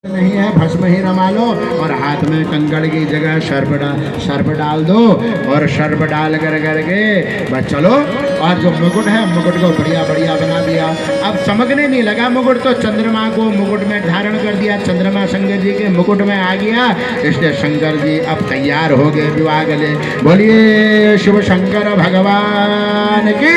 नहीं है, भस्म ही रमा लो और हाथ में कंकड़ की जगह सर्प डाल दो और सर्प डाल कर करके बस चलो। और जो मुकुट है, मुकुट को बढ़िया बढ़िया बना दिया। अब चमकने नहीं लगा मुकुट, तो चंद्रमा को मुकुट में धारण कर दिया। चंद्रमा शंकर जी के मुकुट में आ गया, इसलिए शंकर जी अब तैयार हो गए विवाह के लिए। बोलिए शिव शंकर भगवान की।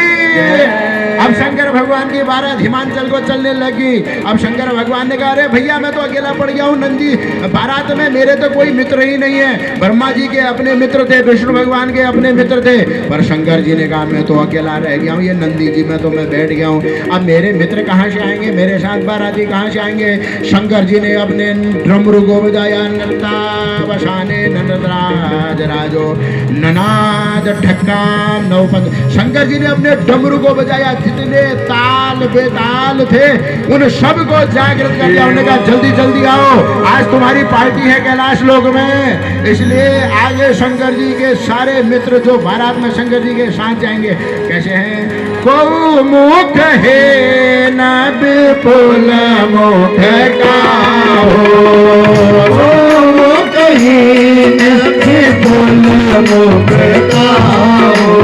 अब शंकर भगवान की बारात हिमांचल को चलने लगी। अब शंकर भगवान ने कहा, अरे भैया मैं तो अकेला पड़ गया हूँ नंदी, बारात में मेरे तो कोई मित्र ही नहीं है। ब्रह्मा जी के अपने मित्र थे, विष्णु भगवान के अपने मित्र थे, पर शंकर जी ने कहा मैं तो अकेला रह गया हूँ, ये नंदी जी में तो मैं बैठ गया हूँ। अब मेरे मित्र कहाँ से आएंगे, मेरे साथ बाराती कहाँ से आएंगे। शंकर जी ने अपने ड्रमरू को बजाया, नृता बसाने नंदराज राजो ननाद ढक्काम नवपद। शंकर जी ने अपने डमरू को बजाया, जितने ताल बेताल थे उन सब को जागृत कर दिया। उन्होंने कहा जल्दी जल्दी आओ, आज तुम्हारी पार्टी है कैलाश लोक में। इसलिए आगे शंकर जी के सारे मित्र जो बारात में शंकर जी के साथ जाएंगे, कैसे हैं। को मुख है न विपुल मुख का हो, मुख ही न विपुल मुख का हो,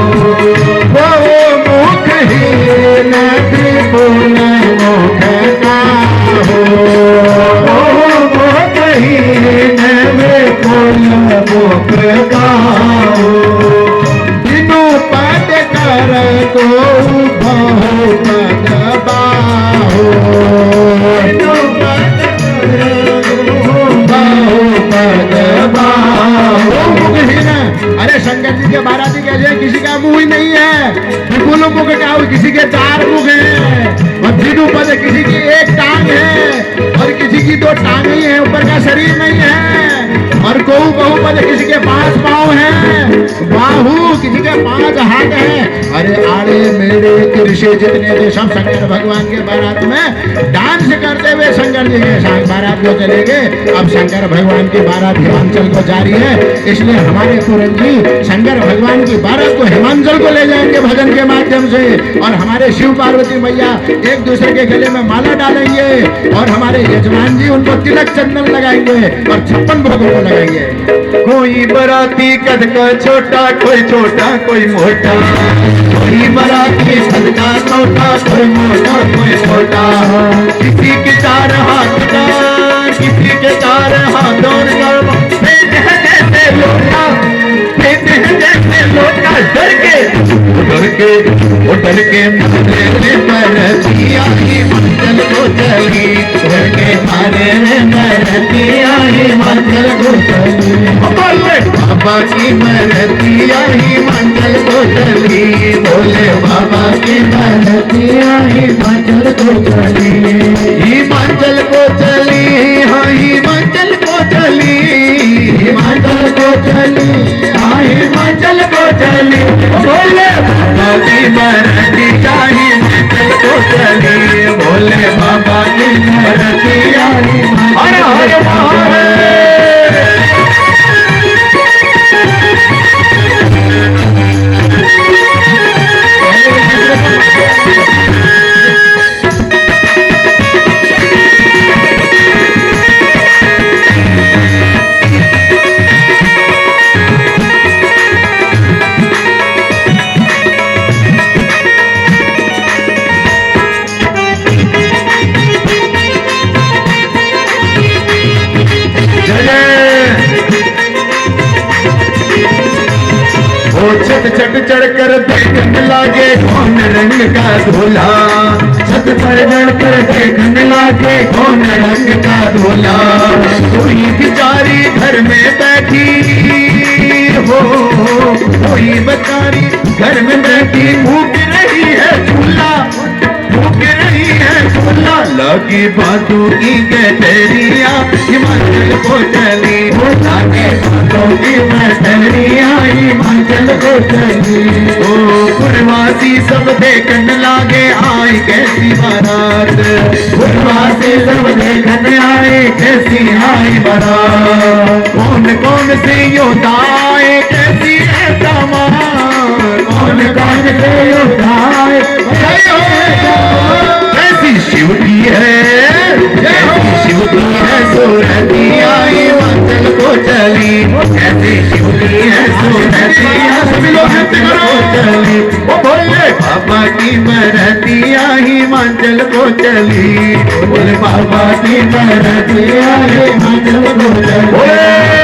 मुख ही न विपुल मुख का हो, मुख ही न विपुल मुख का हो। बिनु पद कर को बहु पद बाहो, बिनु पद कर बहु पद बाहो। मुखहीन, अरे शंकर जी के बाराती कैसे, किसी का मुंह ही नहीं है। विपुल मुख का हो, किसी के 4 मुख है। और बिनु पद, किसी की 1 टांग है और किसी की 2 टांग ही है, ऊपर का शरीर नहीं है। और गौ बहुपद, किसी के 5 पांव हैं, बाहु किसी के 5 हाथ हैं। अरे आड़े मेरे कृषि जितने थे सब शंकर भगवान के बारात में डांस करते हुए शंकर जी के साथ बारात को चले गए। अब शंकर भगवान की बारात हिमांचल को जारी है, इसलिए हमारे पूरन जी शंकर भगवान की बारात को हिमांचल को ले जाएंगे भजन के माध्यम से। और हमारे शिव पार्वती मैया एक दूसरे के गले में माला डालेंगे और हमारे यजमान जी उनको तिलक चंदन लगाएंगे और 56 भोगों को लगाएंगे। कोई बराती कद का छोटा, कोई छोटा कोई मोटा, कोई बराती कद का छोटा, कोई मोटा कोई छोटा। किसी के 4 हाथ का, किसी के 4 हाथों का, पेट है जैसे लोटा, पेट है जैसे लोटा। डर के वो डर के मारे बरतिया ही मंचल को चली, डर के मारे बरतिया ही मंचल को चली। बाबा की बरतिया ही मंचल को चली, बोले बाबा की बरतिया ही मंचल को चली। हिमाचल को चली, हाँ हिमाचल को चली, हिमाचल को चली, हाँ हिमाचल को चली। बोले बाबा की बरतिया ही मंचल को चली, बोले बाबा की बरतिया ही मंचल को चली। छत चढ़ कर देखने लागे कौन रंग का धोला, छत पर चढ़ कर देखने लागे कौन रंग का धोला। कोई बिचारी घर में बैठी हो, कोई बेचारी घर में बैठी भूख रही है झूला, भूख रही है झूला। लगी बातों की गठरिया हिमाचल को चली, लागे बातों की गठरिया हिमाचल को चली। ओ पुरवासी सब देखने लागे आई कैसी बारात, पुरवासी सब देखने आए कैसी आई बारात। कौन कौन से योद्धा आए, कैसी है दामाद, कौन कौन से योद्धा आए, कैसी शिव की है, कैसी शिव की है सूरतिया हिमाचल को चली, जैसे शिव की है सूरतिया सभी लोग नृत्य करो। चली। ओ बोलिए बाबा की बरतिया हिमाचल को चली, बोले बाबा की बरतिया हिमाचल को चली। बोले